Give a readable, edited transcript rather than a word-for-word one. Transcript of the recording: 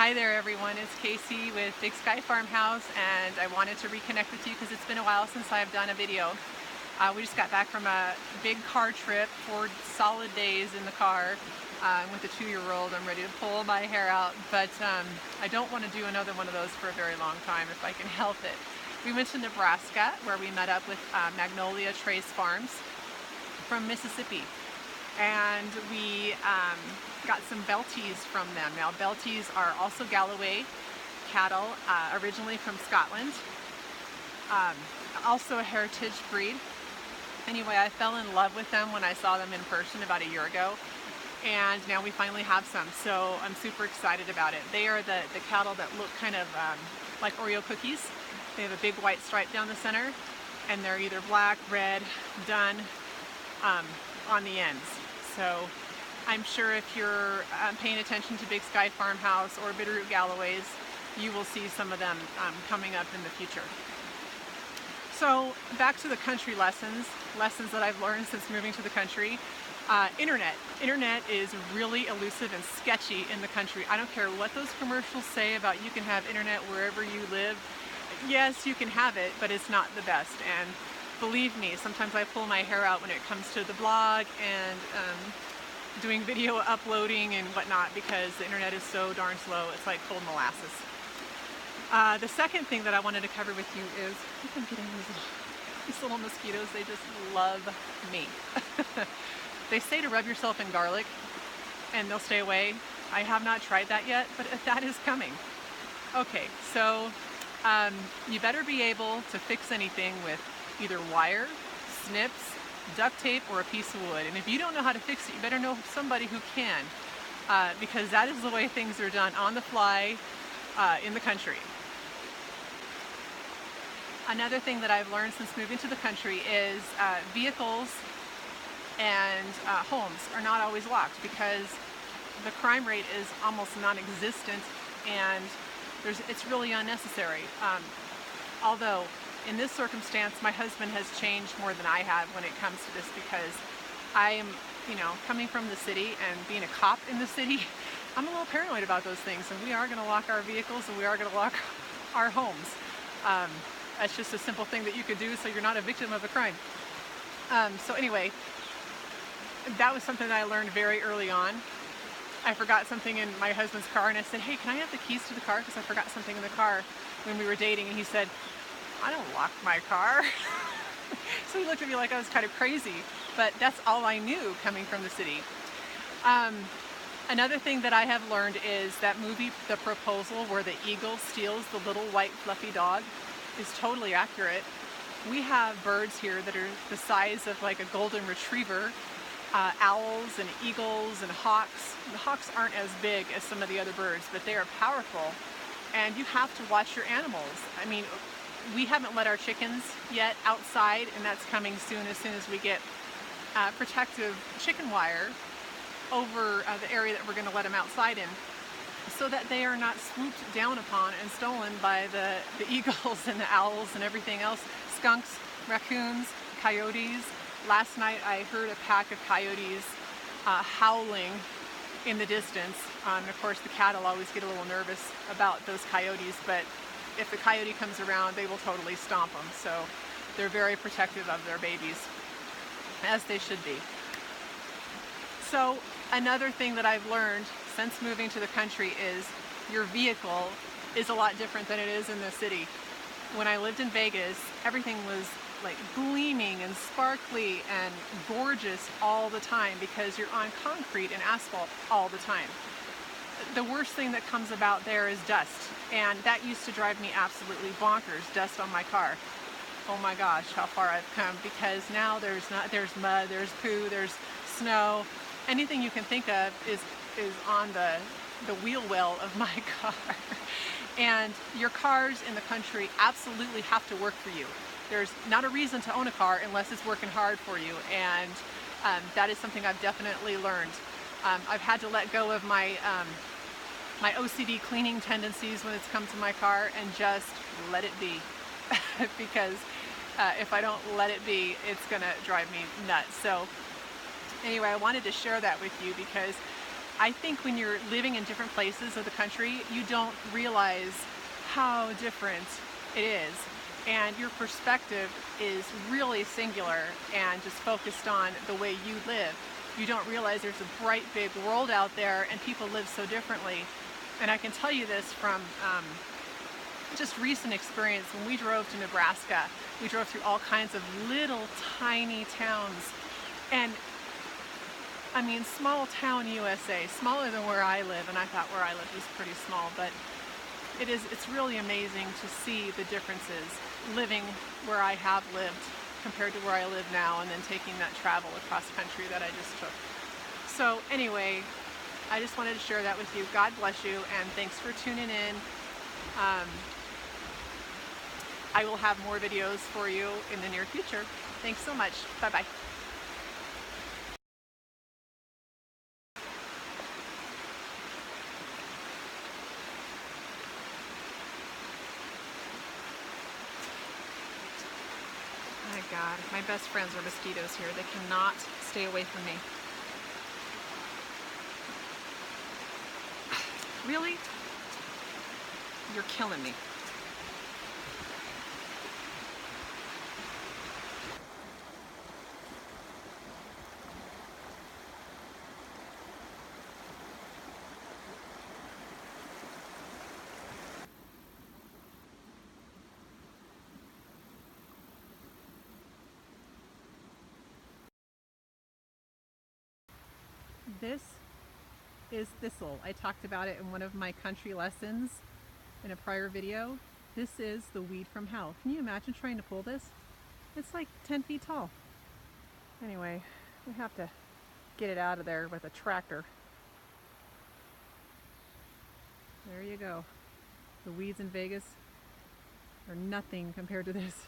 Hi there everyone, it's Casey with Big Sky Farmhouse, and I wanted to reconnect with you because it's been a while since I've done a video. We just got back from a big car trip, 4 solid days in the car with a 2-year-old. I'm ready to pull my hair out, but I don't want to do another one of those for a very long time if I can help it. We went to Nebraska where we met up with Magnolia Trace Farms from Mississippi, and we got some Belties from them. Now, Belties are also Galloway cattle, originally from Scotland, also a heritage breed. Anyway, I fell in love with them when I saw them in person about a year ago, and now we finally have some, so I'm super excited about it. They are the cattle that look kind of like Oreo cookies. They have a big white stripe down the center, and they're either black, red, dun on the ends. So I'm sure if you're paying attention to Big Sky Farmhouse or Bitterroot Galloways, you will see some of them coming up in the future. So back to the country lessons that I've learned since moving to the country. Internet is really elusive and sketchy in the country. I don't care what those commercials say about you can have internet wherever you live. Yes, you can have it, but it's not the best. And believe me, sometimes I pull my hair out when it comes to the blog and doing video uploading and whatnot, because the internet is so darn slow. It's like cold molasses. The second thing that I wanted to cover with you is, I'm getting these little mosquitoes. They just love me. They say to rub yourself in garlic and they'll stay away. I have not tried that yet, but that is coming. Okay, so you better be able to fix anything with either wire, snips, duct tape, or a piece of wood. And if you don't know how to fix it, you better know somebody who can, because that is the way things are done on the fly in the country. Another thing that I've learned since moving to the country is vehicles and homes are not always locked, because the crime rate is almost non-existent, and it's really unnecessary. Although in this circumstance, my husband has changed more than I have when it comes to this, because I am, coming from the city and being a cop in the city, I'm a little paranoid about those things, and we are going to lock our vehicles and we are going to lock our homes. That's just a simple thing that you could do so you're not a victim of a crime. So anyway, that was something that I learned very early on. I forgot something in my husband's car, and I said, hey, can I have the keys to the car, because I forgot something in the car when we were dating, and he said, I don't lock my car. So he looked at me like I was kind of crazy, but that's all I knew coming from the city. Another thing that I have learned is that movie, The Proposal, where the eagle steals the little white fluffy dog, is totally accurate. We have birds here that are the size of like a golden retriever, owls and eagles and hawks. The hawks aren't as big as some of the other birds, but they are powerful, and you have to watch your animals. I mean, we haven't let our chickens yet outside, and that's coming soon, as soon as we get protective chicken wire over the area that we're going to let them outside in, so that they are not swooped down upon and stolen by the eagles and the owls and everything else. Skunks, raccoons, coyotes. Last night I heard a pack of coyotes howling in the distance. And of course the cattle always get a little nervous about those coyotes, but if the coyote comes around, they will totally stomp them. So they're very protective of their babies, as they should be. So another thing that I've learned since moving to the country is your vehicle is a lot different than it is in the city. When I lived in Vegas, everything was like gleaming and sparkly and gorgeous all the time, because you're on concrete and asphalt all the time. The worst thing that comes about there is dust, and that used to drive me absolutely bonkers, dust on my car. Oh my gosh, how far I've come, because now there's mud, there's poo, there's snow. Anything you can think of is on the wheel well of my car. And your cars in the country absolutely have to work for you. There's not a reason to own a car unless it's working hard for you, and that is something I've definitely learned. I've had to let go of my my OCD cleaning tendencies when it's come to my car, and just let it be. Because if I don't let it be, it's gonna drive me nuts. So anyway, I wanted to share that with you, because I think when you're living in different places of the country, you don't realize how different it is. And your perspective is really singular and just focused on the way you live. You don't realize there's a bright, big world out there and people live so differently. And I can tell you this from just recent experience. When we drove to Nebraska, we drove through all kinds of little tiny towns. And I mean, small town USA, smaller than where I live, and I thought where I lived was pretty small, but it's really amazing to see the differences living where I have lived compared to where I live now, and then taking that travel across country that I just took. So anyway, I just wanted to share that with you. God bless you, and thanks for tuning in. I will have more videos for you in the near future. Thanks so much. Bye-bye. My God, my best friends are mosquitoes here. They cannot stay away from me. Really? You're killing me. This is thistle. I talked about it in one of my country lessons in a prior video. This is the weed from hell. Can you imagine trying to pull this? It's like 10 feet tall. Anyway, we have to get it out of there with a tractor. There you go. The weeds in Vegas are nothing compared to this.